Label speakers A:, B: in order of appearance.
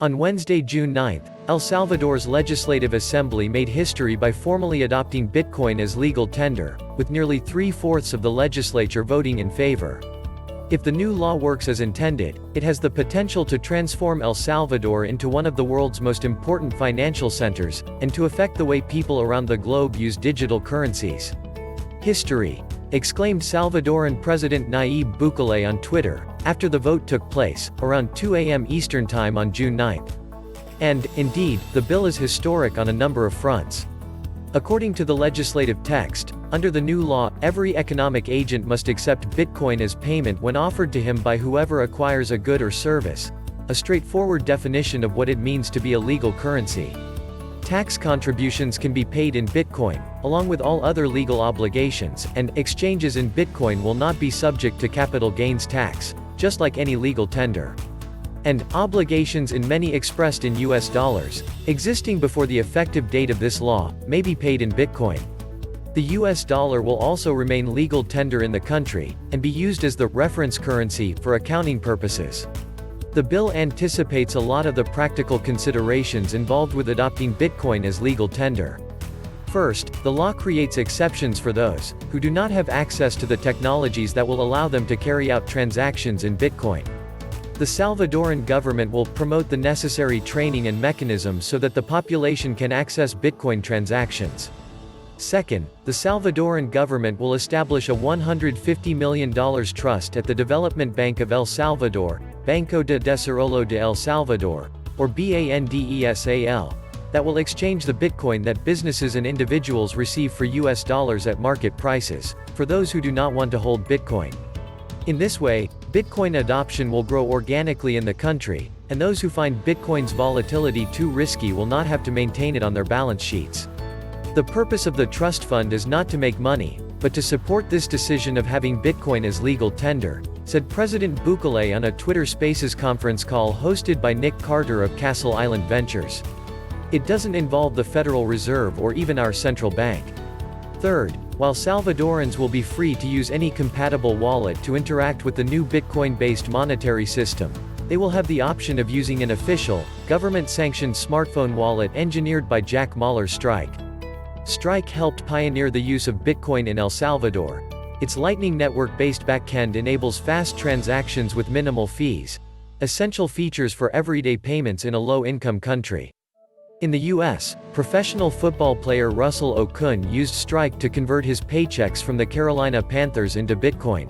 A: On Wednesday, June 9, El Salvador's Legislative Assembly made history by formally adopting Bitcoin as legal tender, with nearly 3/4 of the legislature voting in favor. If the new law works as intended, it has the potential to transform El Salvador into one of the world's most important financial centers, and to affect the way people around the globe use digital currencies. History! Exclaimed Salvadoran President Nayib Bukele on Twitter, after the vote took place, around 2 a.m. Eastern Time on June 9. And, indeed, the bill is historic on a number of fronts. According to the legislative text, under the new law, every economic agent must accept Bitcoin as payment when offered to him by whoever acquires a good or service, a straightforward definition of what it means to be a legal currency. Tax contributions can be paid in Bitcoin, along with all other legal obligations, and exchanges in Bitcoin will not be subject to capital gains tax, just like any legal tender. And obligations in many expressed in US dollars, existing before the effective date of this law, may be paid in Bitcoin. The US dollar will also remain legal tender in the country, and be used as the reference currency for accounting purposes. The bill anticipates a lot of the practical considerations involved with adopting Bitcoin as legal tender. First, the law creates exceptions for those who do not have access to the technologies that will allow them to carry out transactions in Bitcoin. The Salvadoran government will promote the necessary training and mechanisms so that the population can access Bitcoin transactions. Second, the Salvadoran government will establish a $150 million trust at the Development Bank of El Salvador, Banco de Desarrollo de El Salvador, or BANDESAL, that will exchange the Bitcoin that businesses and individuals receive for US dollars at market prices, for those who do not want to hold Bitcoin. In this way, Bitcoin adoption will grow organically in the country, and those who find Bitcoin's volatility too risky will not have to maintain it on their balance sheets. The purpose of the trust fund is not to make money, but to support this decision of having Bitcoin as legal tender, said President Bukele on a Twitter Spaces conference call hosted by Nick Carter of Castle Island Ventures. It doesn't involve the Federal Reserve or even our central bank. Third, while Salvadorans will be free to use any compatible wallet to interact with the new Bitcoin-based monetary system, they will have the option of using an official, government-sanctioned smartphone wallet engineered by Jack Mallers' Strike. Strike helped pioneer the use of Bitcoin in El Salvador. Its Lightning Network-based backend enables fast transactions with minimal fees, essential features for everyday payments in a low-income country. In the US, professional football player Russell Okung used Strike to convert his paychecks from the Carolina Panthers into Bitcoin.